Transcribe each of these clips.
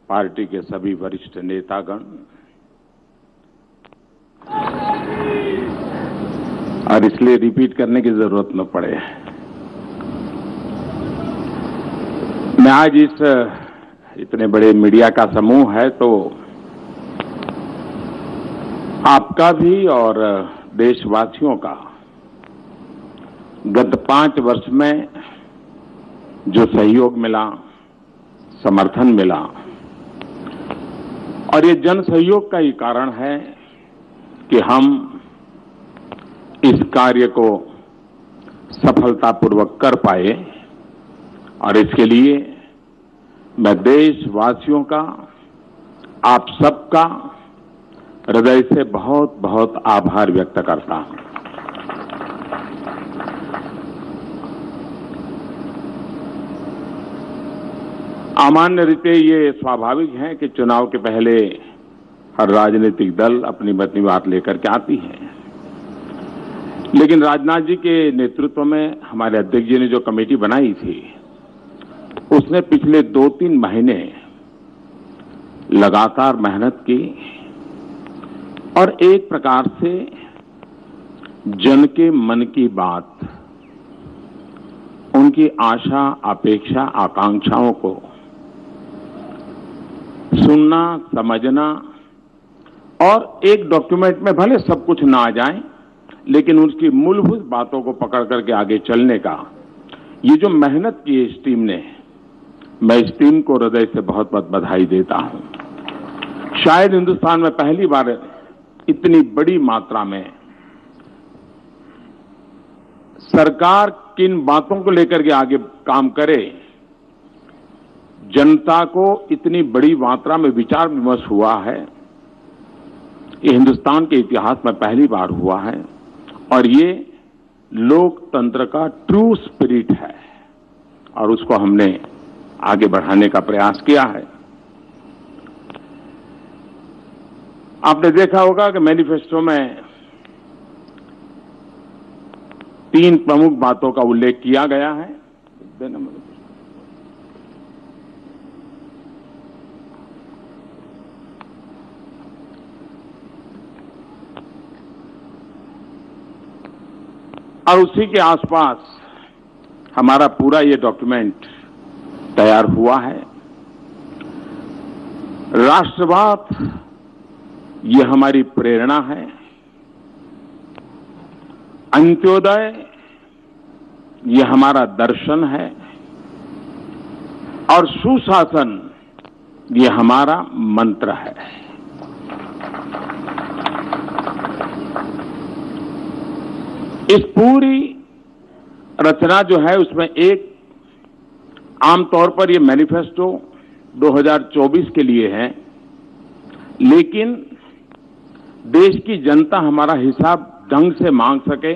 Party के सभी वरिष्ठ नेतागण और इसलिए रिपीट करने की जरूरत न पड़े, मैं आज इस इतने बड़े मीडिया का समूह है तो आपका भी और देशवासियों का गत 5 वर्ष में जो सहयोग मिला, समर्थन मिला और ये जन सहयोग का ही कारण है कि हम इस कार्य को सफलतापूर्वक कर पाए और इसके लिए मैं देशवासियों का, आप सबका हृदय से बहुत बहुत आभार व्यक्त करता हूं। सामान्य रीते ये स्वाभाविक है कि चुनाव के पहले हर राजनीतिक दल अपनी अपनी बात लेकर के आती है, लेकिन राजनाथ जी के नेतृत्व में हमारे अध्यक्ष जी ने जो कमेटी बनाई थी उसने पिछले 2-3 महीने लगातार मेहनत की और एक प्रकार से जन के मन की बात, उनकी आशा, अपेक्षा, आकांक्षाओं को सुनना, समझना और एक डॉक्यूमेंट में भले सब कुछ ना आ जाए लेकिन उसकी मूलभूत बातों को पकड़ करके आगे चलने का ये जो मेहनत की है इस टीम ने, मैं इस टीम को हृदय से बहुत बहुत बधाई देता हूं। शायद हिंदुस्तान में पहली बार इतनी बड़ी मात्रा में सरकार किन बातों को लेकर के आगे काम करे, जनता को इतनी बड़ी मात्रा में विचार विमर्श हुआ है, ये हिंदुस्तान के इतिहास में पहली बार हुआ है और ये लोकतंत्र का ट्रू स्पिरिट है और उसको हमने आगे बढ़ाने का प्रयास किया है। आपने देखा होगा कि मैनिफेस्टो में 3 प्रमुख बातों का उल्लेख किया गया है। और उसी के आसपास हमारा पूरा ये डॉक्यूमेंट तैयार हुआ है। राष्ट्रवाद ये हमारी प्रेरणा है, अंत्योदय ये हमारा दर्शन है और सुशासन ये हमारा मंत्र है। इस पूरी रचना जो है उसमें एक आमतौर पर ये मैनिफेस्टो 2024 के लिए है, लेकिन देश की जनता हमारा हिसाब ढंग से मांग सके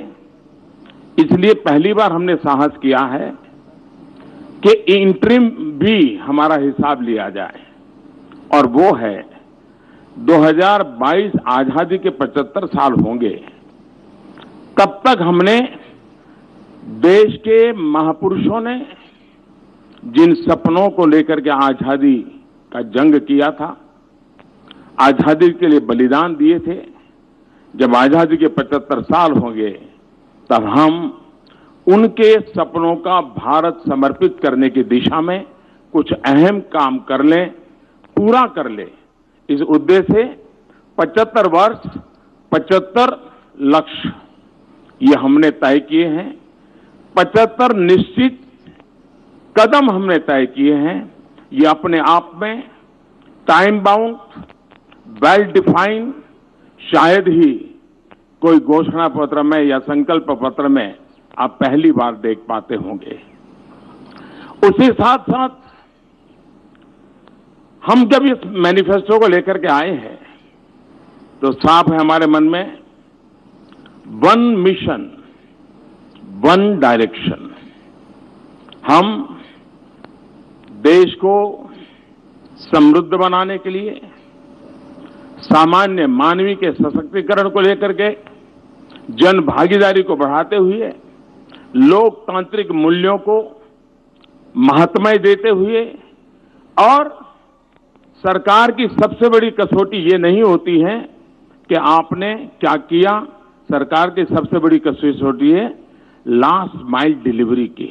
इसलिए पहली बार हमने साहस किया है कि इंटरिम भी हमारा हिसाब लिया जाए और वो है 2022 आजादी के 75 साल होंगे, तब तक हमने देश के महापुरुषों ने जिन सपनों को लेकर के आजादी का जंग किया था, आजादी के लिए बलिदान दिए थे, जब आजादी के 75 साल होंगे तब हम उनके सपनों का भारत समर्पित करने की दिशा में कुछ अहम काम कर लें, पूरा कर लें। इस उद्देश्य से 75 वर्ष 75 लक्ष्य ये हमने तय किए हैं। 75 निश्चित कदम हमने तय किए हैं। ये अपने आप में टाइम बाउंड, वेल डिफाइंड शायद ही कोई घोषणा पत्र में या संकल्प पत्र में आप पहली बार देख पाते होंगे। उसी साथ साथ हम जब इस मैनिफेस्टो को लेकर के आए हैं तो साफ है हमारे मन में वन मिशन, वन डायरेक्शन। हम देश को समृद्ध बनाने के लिए, सामान्य मानवीय के सशक्तिकरण को लेकर के, जन भागीदारी को बढ़ाते हुए, लोकतांत्रिक मूल्यों को महत्व देते हुए और सरकार की सबसे बड़ी कसौटी ये नहीं होती है कि आपने क्या किया। सरकार की सबसे बड़ी कसौटी है लास्ट माइल डिलीवरी की।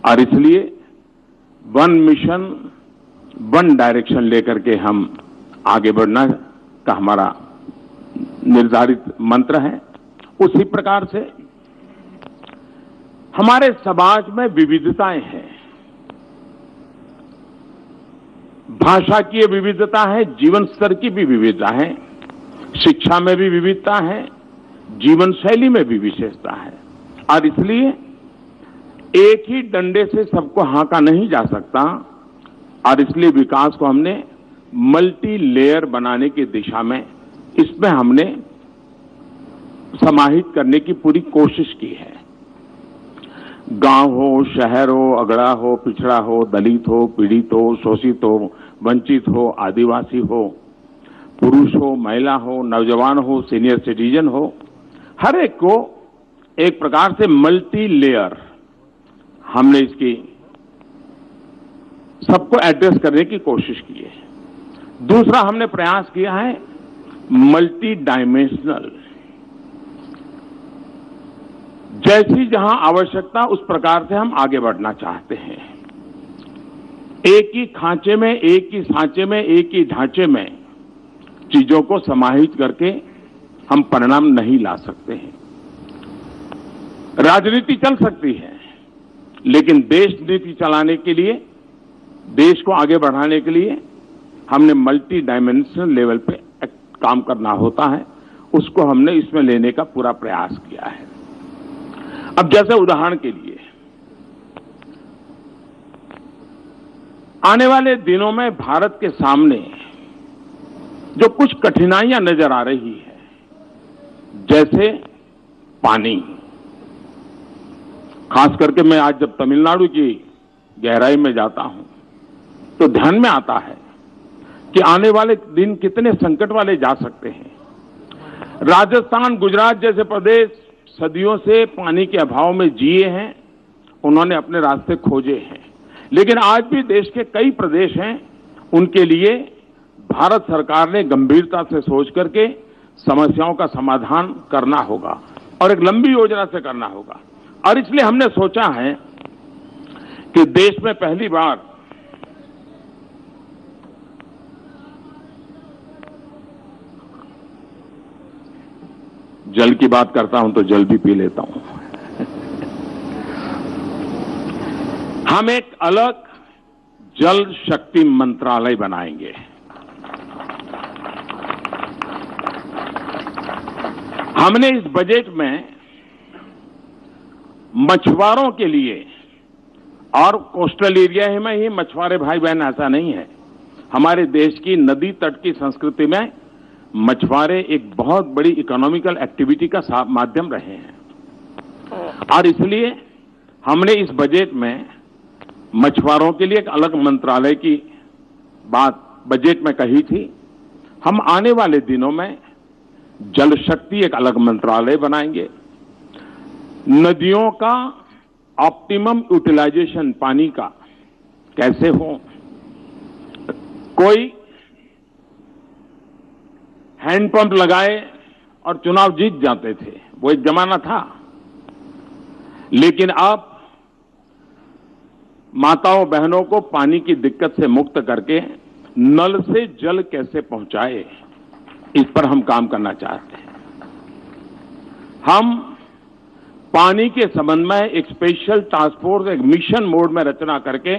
और इसलिए वन मिशन वन डायरेक्शन लेकर के हम आगे बढ़ना का हमारा निर्धारित मंत्र है। उसी प्रकार से हमारे समाज में विविधताएं हैं। भाषा की विविधता है, जीवन स्तर की भी विविधता है, शिक्षा में भी विविधता है, जीवन शैली में भी विशेषता है। और इसलिए एक ही डंडे से सबको हाँका नहीं जा सकता। और इसलिए विकास को हमने मल्टी लेयर बनाने की दिशा में इसमें हमने समाहित करने की पूरी कोशिश की है। गांव हो, शहर हो, अगड़ा हो, पिछड़ा हो, दलित हो, पीड़ित हो, शोषित हो, वंचित हो, आदिवासी हो, पुरुष हो, महिला हो, नौजवान हो, सीनियर सिटीजन हो, हर एक को एक प्रकार से मल्टी लेयर हमने इसकी सबको एड्रेस करने की कोशिश की है। दूसरा हमने प्रयास किया है मल्टी डायमेंशनल। जैसी जहां आवश्यकता उस प्रकार से हम आगे बढ़ना चाहते हैं। एक ही खांचे में, एक ही सांचे में, एक ही ढांचे में चीजों को समाहित करके हम परिणाम नहीं ला सकते हैं। राजनीति चल सकती है, लेकिन देश नीति चलाने के लिए, देश को आगे बढ़ाने के लिए हमने मल्टी डायमेंशनल लेवल पे काम करना होता है। उसको हमने इसमें लेने का पूरा प्रयास किया है। अब जैसे उदाहरण के लिए आने वाले दिनों में भारत के सामने जो कुछ कठिनाइयां नजर आ रही है, जैसे पानी। खास करके मैं आज जब तमिलनाडु की गहराई में जाता हूं तो ध्यान में आता है कि आने वाले दिन कितने संकट वाले जा सकते हैं। राजस्थान, गुजरात जैसे प्रदेश सदियों से पानी के अभाव में जिए हैं, उन्होंने अपने रास्ते खोजे हैं। लेकिन आज भी देश के कई प्रदेश हैं, उनके लिए भारत सरकार ने गंभीरता से सोच करके समस्याओं का समाधान करना होगा और एक लंबी योजना से करना होगा। और इसलिए हमने सोचा है कि देश में पहली बार जल की बात करता हूं तो जल भी पी लेता हूं। हम एक अलग जल शक्ति मंत्रालय बनाएंगे। हमने इस बजट में मछुआरों के लिए, और कोस्टल एरिया में ही मछुआरे भाई बहन ऐसा नहीं है, हमारे देश की नदी तट की संस्कृति में मछुआरे एक बहुत बड़ी इकोनॉमिकल एक्टिविटी का माध्यम रहे हैं। और इसलिए हमने इस बजट में मछुआरों के लिए एक अलग मंत्रालय की बात बजट में कही थी। हम आने वाले दिनों में जल शक्ति एक अलग मंत्रालय बनाएंगे। नदियों का ऑप्टिमम यूटिलाइजेशन पानी का कैसे हो। कोई हैंडपंप लगाए और चुनाव जीत जाते थे, वो एक जमाना था। लेकिन अब माताओं बहनों को पानी की दिक्कत से मुक्त करके नल से जल कैसे पहुंचाए, इस पर हम काम करना चाहते हैं। हम पानी के संबंध में एक स्पेशल टास्क फोर्स, एक मिशन मोड में रचना करके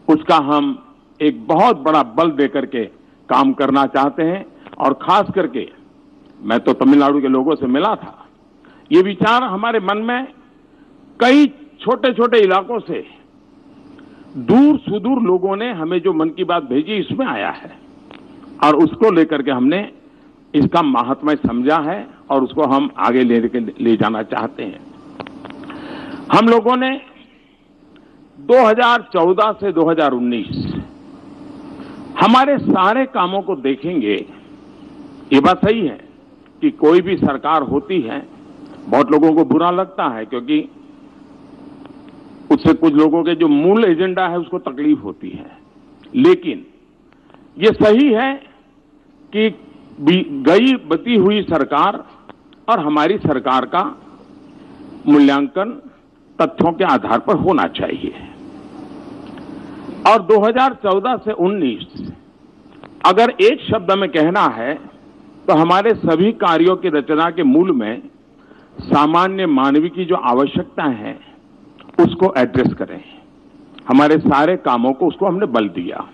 उसका हम एक बहुत बड़ा बल देकर के काम करना चाहते हैं। और खास करके मैं तो तमिलनाडु के लोगों से मिला था, ये विचार हमारे मन में कई छोटे छोटे इलाकों से दूर सुदूर लोगों ने हमें जो मन की बात भेजी इसमें आया है, और उसको लेकर के हमने इसका महात्म्य समझा है और उसको हम आगे ले जाना चाहते हैं। हम लोगों ने 2014 से 2019 हमारे सारे कामों को देखेंगे। ये बात सही है कि कोई भी सरकार होती है, बहुत लोगों को बुरा लगता है क्योंकि उससे कुछ लोगों के जो मूल एजेंडा है उसको तकलीफ होती है। लेकिन ये सही है कि गई बती हुई सरकार और हमारी सरकार का मूल्यांकन तथ्यों के आधार पर होना चाहिए। और 2014 से 19 अगर एक शब्द में कहना है तो हमारे सभी कार्यों की रचना के मूल में सामान्य मानव की जो आवश्यकताएं हैं उसको एड्रेस करें। हमारे सारे कामों को उसको हमने बल दिया,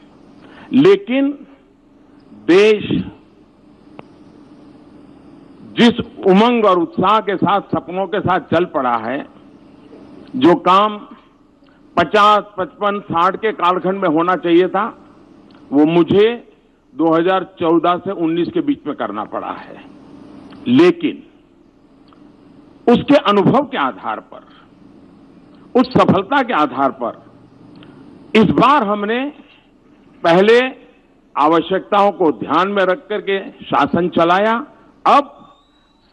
लेकिन देश जिस उमंग और उत्साह के साथ, सपनों के साथ चल पड़ा है, जो काम 50, 55, 60 के कालखंड में होना चाहिए था, वो मुझे 2014 से 19 के बीच में करना पड़ा है। लेकिन उसके अनुभव के आधार पर, उस सफलता के आधार पर इस बार हमने पहले आवश्यकताओं को ध्यान में रख करके शासन चलाया, अब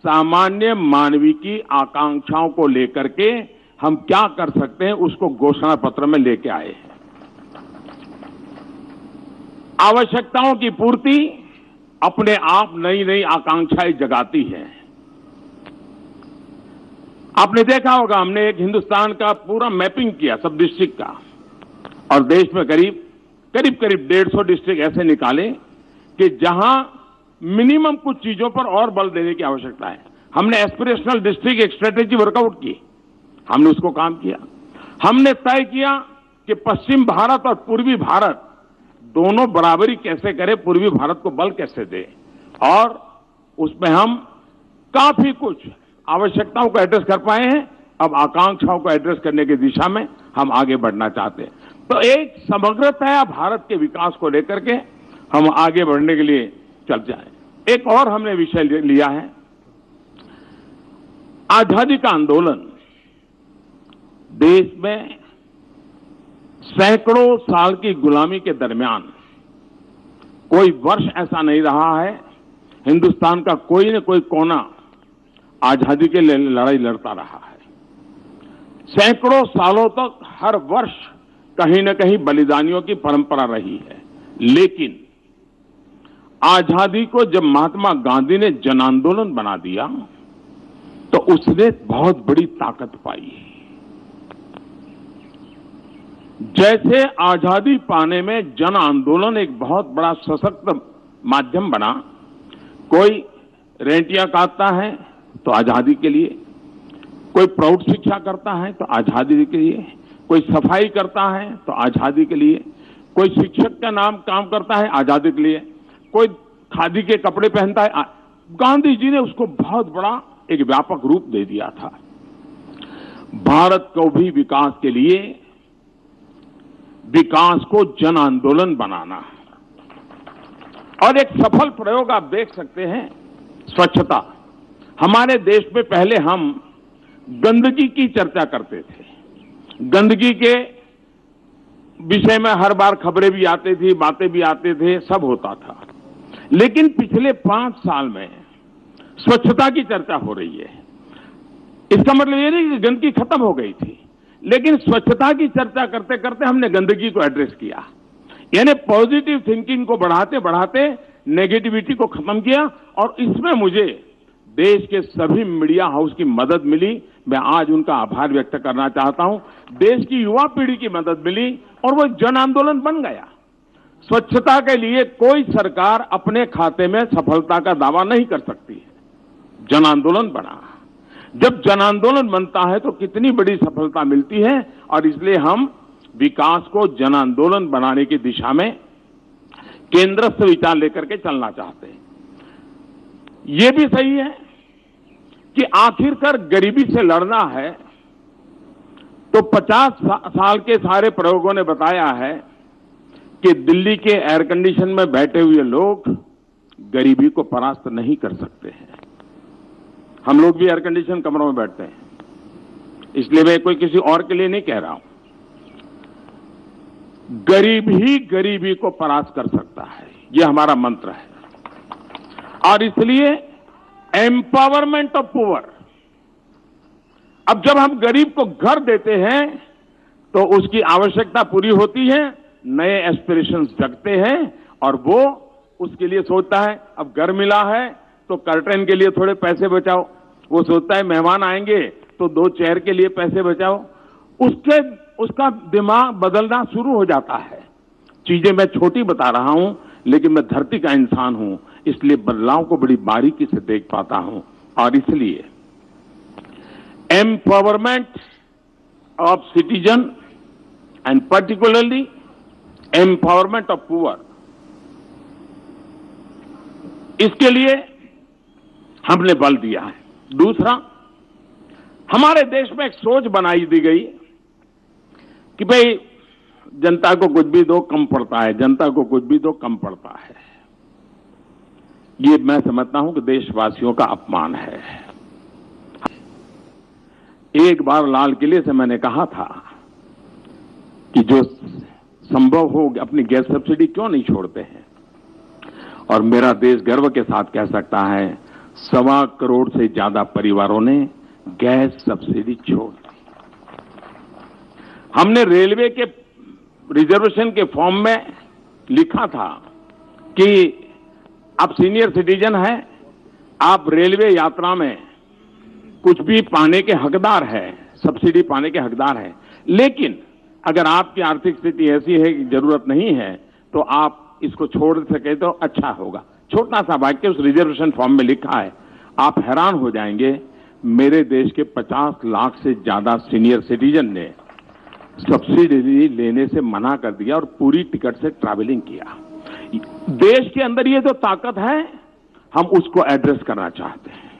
सामान्य मानवीय की आकांक्षाओं को लेकर के हम क्या कर सकते हैं उसको घोषणा पत्र में लेके आए हैं। आवश्यकताओं की पूर्ति अपने आप नई नई आकांक्षाएं जगाती है। आपने देखा होगा, हमने एक हिंदुस्तान का पूरा मैपिंग किया सब डिस्ट्रिक्ट का, और देश में करीब 150 डिस्ट्रिक्ट ऐसे निकाले कि जहां मिनिमम कुछ चीजों पर और बल देने की आवश्यकता है। हमने एस्पिरेशनल डिस्ट्रिक्ट एक स्ट्रेटेजी वर्कआउट की, हमने उसको काम किया। हमने तय किया कि पश्चिम भारत और पूर्वी भारत दोनों बराबरी कैसे करें, पूर्वी भारत को बल कैसे दे, और उसमें हम काफी कुछ आवश्यकताओं को एड्रेस कर पाए हैं। अब आकांक्षाओं को एड्रेस करने की दिशा में हम आगे बढ़ना चाहते हैं। तो एक समग्रतया भारत के विकास को लेकर के हम आगे बढ़ने के लिए चल जाएं। एक और हमने विषय लिया है, आजादी का आंदोलन। देश में सैकड़ों साल की गुलामी के दरमियान कोई वर्ष ऐसा नहीं रहा है हिंदुस्तान का कोई न कोई कोना आजादी के लिए लड़ाई लड़ता रहा है। सैकड़ों सालों तक हर वर्ष कहीं न कहीं बलिदानियों की परंपरा रही है। लेकिन आजादी को जब महात्मा गांधी ने जन आंदोलन बना दिया तो उसने बहुत बड़ी ताकत पाई। जैसे आजादी पाने में जन आंदोलन एक बहुत बड़ा सशक्त माध्यम बना, कोई रेंटियां काटता है तो आजादी के लिए, कोई प्रौढ़ शिक्षा करता है तो आजादी के लिए, कोई सफाई करता है तो आजादी के लिए, कोई शिक्षक का नाम काम करता है आजादी के लिए, कोई खादी के कपड़े पहनता है। गांधी जी ने उसको बहुत बड़ा एक व्यापक रूप दे दिया था। भारत को भी विकास के लिए विकास को जन आंदोलन बनाना, और एक सफल प्रयोग आप देख सकते हैं, स्वच्छता। हमारे देश में पहले हम गंदगी की चर्चा करते थे, गंदगी के विषय में हर बार खबरें भी आती थी, बातें भी आते थे, सब होता था। लेकिन पिछले 5 साल में स्वच्छता की चर्चा हो रही है। इसका मतलब ये नहीं कि गंदगी खत्म हो गई थी, लेकिन स्वच्छता की चर्चा करते करते हमने गंदगी को एड्रेस किया, यानी पॉजिटिव थिंकिंग को बढ़ाते बढ़ाते नेगेटिविटी को खत्म किया। और इसमें मुझे देश के सभी मीडिया हाउस की मदद मिली, मैं आज उनका आभार व्यक्त करना चाहता हूं। देश की युवा पीढ़ी की मदद मिली और वो जन आंदोलन बन गया। स्वच्छता के लिए कोई सरकार अपने खाते में सफलता का दावा नहीं कर सकती है, जन आंदोलन बना। जब जन आंदोलन बनता है तो कितनी बड़ी सफलता मिलती है, और इसलिए हम विकास को जन आंदोलन बनाने की दिशा में केंद्रस्थ विचार लेकर के चलना चाहते हैं। ये भी सही है कि आखिरकार गरीबी से लड़ना है तो 50 साल के सारे प्रयोगों ने बताया है कि दिल्ली के एयर कंडीशन में बैठे हुए लोग गरीबी को परास्त नहीं कर सकते हैं। हम लोग भी एयर कंडीशन कमरों में बैठते हैं, इसलिए मैं कोई किसी और के लिए नहीं कह रहा हूं। गरीब ही गरीबी को परास्त कर सकता है, यह हमारा मंत्र है। और इसलिए एम्पावरमेंट ऑफ पुअर, अब जब हम गरीब को घर देते हैं तो उसकी आवश्यकता पूरी होती है, नए एस्पिरेशंस जगते हैं और वो उसके लिए सोचता है अब घर मिला है तो कर्टन के लिए थोड़े पैसे बचाओ, वो सोचता है मेहमान आएंगे तो 2 चेयर के लिए पैसे बचाओ। उसका दिमाग बदलना शुरू हो जाता है। चीजें मैं छोटी बता रहा हूं, लेकिन मैं धरती का इंसान हूं, इसलिए बदलाव को बड़ी बारीकी से देख पाता हूं। और इसलिए empowerment of citizen and particularly empowerment of poor, इसके लिए हमने बल दिया है। दूसरा, हमारे देश में एक सोच बनाई दी गई कि भाई जनता को कुछ भी दो कम पड़ता है, जनता को कुछ भी दो कम पड़ता है। ये मैं समझता हूं कि देशवासियों का अपमान है। एक बार लाल किले से मैंने कहा था कि जो संभव हो अपनी गैस सब्सिडी क्यों नहीं छोड़ते हैं, और मेरा देश गर्व के साथ कह सकता है 1.25 करोड़ से ज्यादा परिवारों ने गैस सब्सिडी छोड़ दी। हमने रेलवे के रिजर्वेशन के फॉर्म में लिखा था कि आप सीनियर सिटीजन हैं, आप रेलवे यात्रा में कुछ भी पाने के हकदार है, सब्सिडी पाने के हकदार है, लेकिन अगर आपकी आर्थिक स्थिति ऐसी है कि जरूरत नहीं है तो आप इसको छोड़ सके तो अच्छा होगा। छोटा सा वाक्य उस रिजर्वेशन फॉर्म में लिखा है। आप हैरान हो जाएंगे, मेरे देश के 50 लाख से ज्यादा सीनियर सिटीजन ने सब्सिडी लेने से मना कर दिया और पूरी टिकट से ट्रैवलिंग किया। देश के अंदर ये जो ताकत है, हम उसको एड्रेस करना चाहते हैं,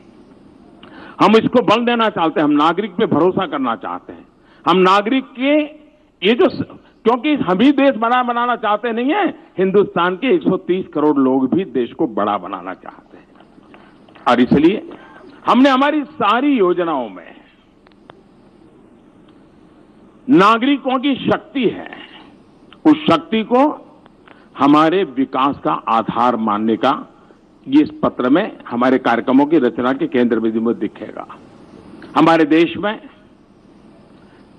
हम इसको बल देना चाहते हैं, हम नागरिक पे भरोसा करना चाहते हैं। हम नागरिक के ये जो, क्योंकि हम ही देश बड़ा बनाना चाहते नहीं है, हिंदुस्तान के 130 करोड़ लोग भी देश को बड़ा बनाना चाहते हैं। और इसलिए हमने हमारी सारी योजनाओं में नागरिकों की शक्ति है, उस शक्ति को हमारे विकास का आधार मानने का ये इस पत्र में हमारे कार्यक्रमों की रचना के केंद्र बिंदु में दिखेगा। हमारे देश में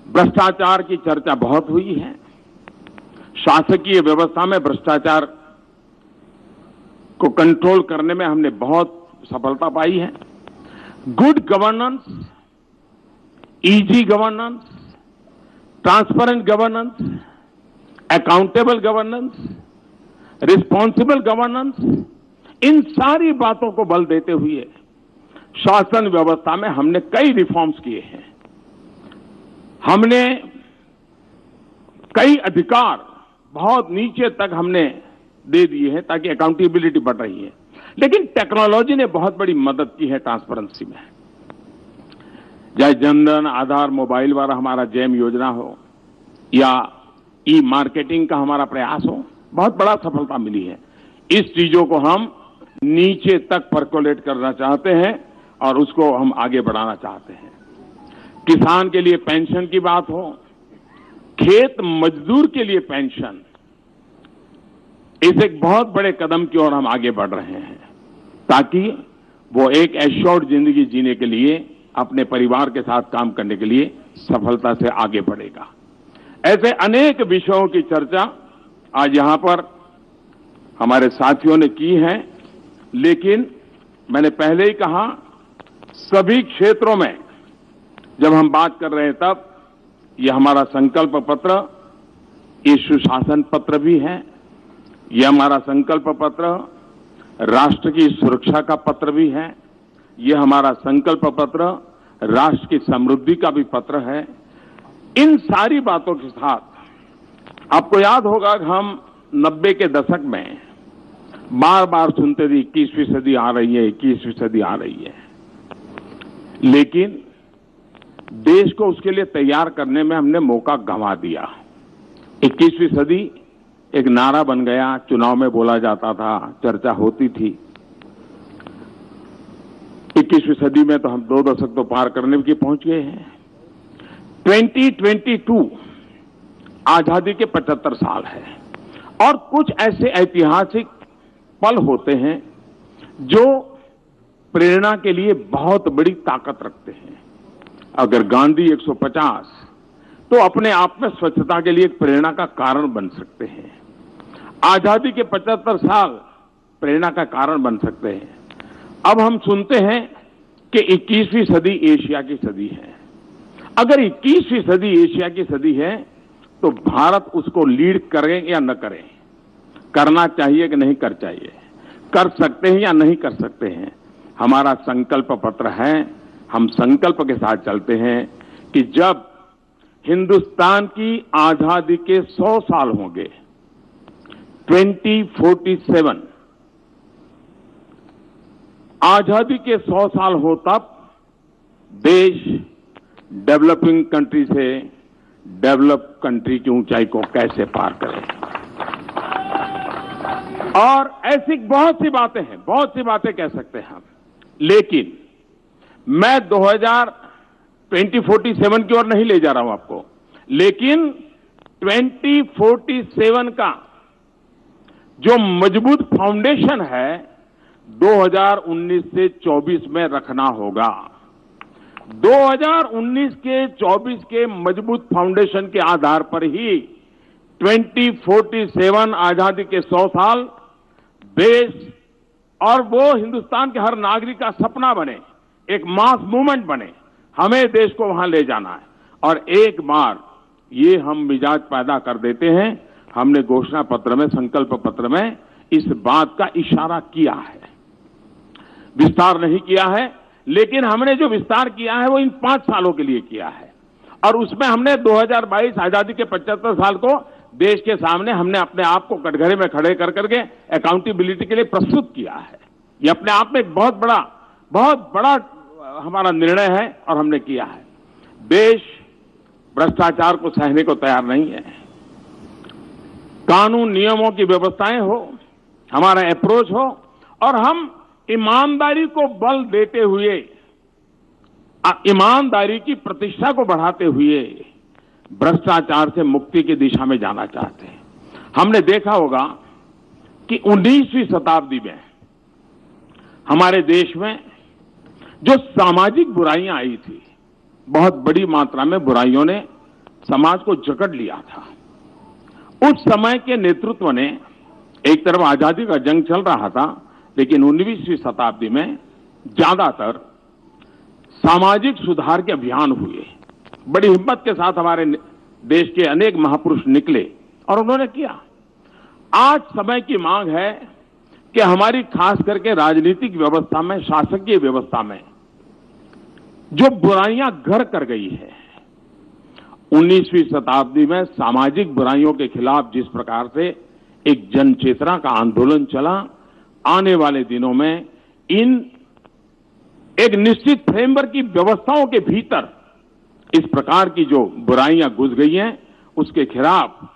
भ्रष्टाचार की चर्चा बहुत हुई है। शासकीय व्यवस्था में भ्रष्टाचार को कंट्रोल करने में हमने बहुत सफलता पाई है। Good governance, easy governance, transparent governance, accountable governance, responsible governance, इन सारी बातों को बल देते हुए शासन व्यवस्था में हमने कई रिफॉर्म्स किए हैं। हमने कई अधिकार बहुत नीचे तक हमने दे दिए हैं ताकि अकाउंटेबिलिटी बढ़ रही है। लेकिन टेक्नोलॉजी ने बहुत बड़ी मदद की है ट्रांसपेरेंसी में। चाहे जनधन, आधार, मोबाइल वाला हमारा जैम योजना हो या ई मार्केटिंग का हमारा प्रयास हो, बहुत बड़ा सफलता मिली है। इस चीजों को हम नीचे तक परकोलेट करना चाहते हैं और उसको हम आगे बढ़ाना चाहते हैं। किसान के लिए पेंशन की बात हो, खेत मजदूर के लिए पेंशन, इस एक बहुत बड़े कदम की ओर हम आगे बढ़ रहे हैं ताकि वो एक एश्योर्ड जिंदगी जीने के लिए, अपने परिवार के साथ काम करने के लिए सफलता से आगे बढ़ेगा। ऐसे अनेक विषयों की चर्चा आज यहां पर हमारे साथियों ने की है, लेकिन मैंने पहले ही कहा सभी क्षेत्रों में जब हम बात कर रहे हैं तब ये हमारा संकल्प पत्र, ये सुशासन पत्र भी है, ये हमारा संकल्प पत्र राष्ट्र की सुरक्षा का पत्र भी है, ये हमारा संकल्प पत्र राष्ट्र की समृद्धि का भी पत्र है। इन सारी बातों के साथ आपको याद होगा कि हम 90 के दशक में बार बार सुनते थे 21वीं सदी आ रही है, 21वीं सदी आ रही है, लेकिन देश को उसके लिए तैयार करने में हमने मौका गंवा दिया। 21वीं सदी एक नारा बन गया, चुनाव में बोला जाता था, चर्चा होती थी। 21वीं सदी में तो हम 2 दशक तो पार करने की पहुंच गए हैं। 2022 आजादी के 75 साल है और कुछ ऐसे ऐतिहासिक पल होते हैं जो प्रेरणा के लिए बहुत बड़ी ताकत रखते हैं। अगर गांधी 150 तो अपने आप में स्वच्छता के लिए एक प्रेरणा का कारण बन सकते हैं। आजादी के 75 साल प्रेरणा का कारण बन सकते हैं। अब हम सुनते हैं कि 21वीं सदी एशिया की सदी है। अगर 21वीं सदी एशिया की सदी है तो भारत उसको लीड करे या न करे, करना चाहिए कि नहीं कर चाहिए, कर सकते हैं या नहीं कर सकते हैं। हमारा संकल्प पत्र है, हम संकल्प के साथ चलते हैं कि जब हिंदुस्तान की आजादी के 100 साल होंगे, 2047 आजादी के 100 साल हो, तब देश डेवलपिंग कंट्री से डेवलप कंट्री की ऊंचाई को कैसे पार करे। और ऐसी बहुत सी बातें हैं, बहुत सी बातें कह सकते हैं हम, लेकिन मैं 2047 की ओर नहीं ले जा रहा हूं आपको, लेकिन 2047 का जो मजबूत फाउंडेशन है 2019 से 24 में रखना होगा। 2019 के 24 के मजबूत फाउंडेशन के आधार पर ही 2047 आजादी के 100 साल देश और वो हिंदुस्तान के हर नागरिक का सपना बने, एक मास मूवमेंट बने। हमें देश को वहां ले जाना है और एक बार ये हम मिजाज पैदा कर देते हैं। हमने घोषणा पत्र में, संकल्प पत्र में इस बात का इशारा किया है, विस्तार नहीं किया है, लेकिन हमने जो विस्तार किया है वो इन 5 सालों के लिए किया है। और उसमें हमने 2022 आजादी के 75 साल को देश के सामने हमने अपने आप को कटघरे में खड़े कर करके अकाउंटेबिलिटी के लिए प्रस्तुत किया है। ये अपने आप में एक बहुत बड़ा हमारा निर्णय है और हमने किया है। देश भ्रष्टाचार को सहने को तैयार नहीं है। कानून नियमों की व्यवस्थाएं हो, हमारा अप्रोच हो, और हम ईमानदारी को बल देते हुए, ईमानदारी की प्रतिष्ठा को बढ़ाते हुए भ्रष्टाचार से मुक्ति की दिशा में जाना चाहते हैं। हमने देखा होगा कि 19वीं शताब्दी में हमारे देश में जो सामाजिक बुराइयां आई थी, बहुत बड़ी मात्रा में बुराइयों ने समाज को जकड़ लिया था। उस समय के नेतृत्व ने, एक तरफ आजादी का जंग चल रहा था, लेकिन 19वीं शताब्दी में ज्यादातर सामाजिक सुधार के अभियान हुए। बड़ी हिम्मत के साथ हमारे देश के अनेक महापुरुष निकले और उन्होंने किया। आज समय की मांग है कि हमारी खास करके राजनीतिक व्यवस्था में, शासकीय व्यवस्था में जो बुराइयां घर कर गई है, 19वीं शताब्दी में सामाजिक बुराइयों के खिलाफ जिस प्रकार से एक जन चेतना का आंदोलन चला, आने वाले दिनों में इन एक निश्चित फ्रेमवर्क की व्यवस्थाओं के भीतर इस प्रकार की जो बुराइयां घुस गई हैं, उसके खिलाफ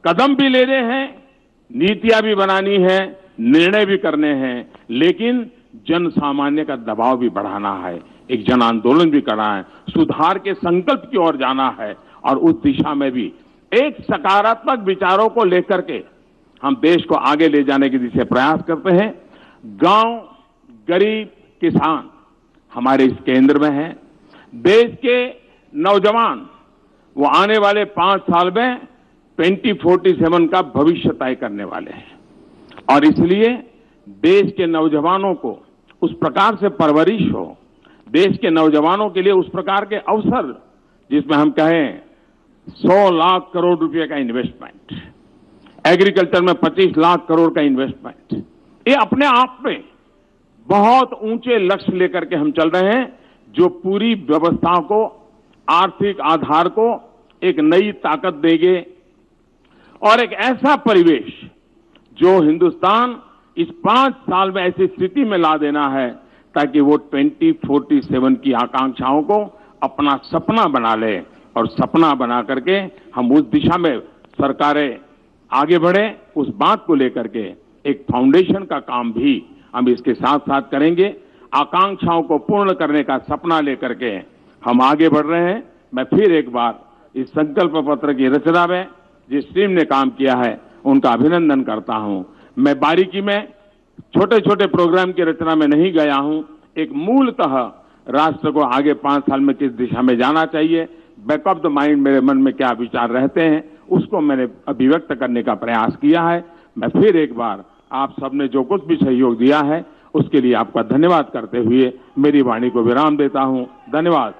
कदम भी लेने हैं, नीतियां भी बनानी है, निर्णय भी करने हैं, लेकिन जन सामान्य का दबाव भी बढ़ाना है, एक जन आंदोलन भी करना है, सुधार के संकल्प की ओर जाना है। और उस दिशा में भी एक सकारात्मक विचारों को लेकर के हम देश को आगे ले जाने की दिशा प्रयास करते हैं। गांव, गरीब, किसान हमारे इस केंद्र में है। देश के नौजवान वो आने वाले 5 साल में 2047 का भविष्य तय करने वाले हैं और इसलिए देश के नौजवानों को उस प्रकार से परवरिश हो, देश के नौजवानों के लिए उस प्रकार के अवसर, जिसमें हम कहें 100 लाख करोड़ रुपए का इन्वेस्टमेंट, एग्रीकल्चर में 25 लाख करोड़ का इन्वेस्टमेंट, ये अपने आप में बहुत ऊंचे लक्ष्य लेकर के हम चल रहे हैं, जो पूरी व्यवस्था को, आर्थिक आधार को एक नई ताकत देंगे और एक ऐसा परिवेश जो हिंदुस्तान इस 5 साल में ऐसी स्थिति में ला देना है ताकि वो 2047 की आकांक्षाओं को अपना सपना बना ले और सपना बना करके हम उस दिशा में सरकारें आगे बढ़े। उस बात को लेकर के एक फाउंडेशन का काम भी हम इसके साथ साथ करेंगे। आकांक्षाओं को पूर्ण करने का सपना लेकर के हम आगे बढ़ रहे हैं। मैं फिर एक बार इस संकल्प पत्र की रचना में जिस टीम ने काम किया है उनका अभिनंदन करता हूं। मैं बारीकी में छोटे छोटे प्रोग्राम की रचना में नहीं गया हूं। एक मूलतः राष्ट्र को आगे 5 साल में किस दिशा में जाना चाहिए, बैक ऑफ द माइंड मेरे मन में क्या विचार रहते हैं, उसको मैंने अभिव्यक्त करने का प्रयास किया है। मैं फिर एक बार आप सबने जो कुछ भी सहयोग दिया है उसके लिए आपका धन्यवाद करते हुए मेरी वाणी को विराम देता हूं। धन्यवाद।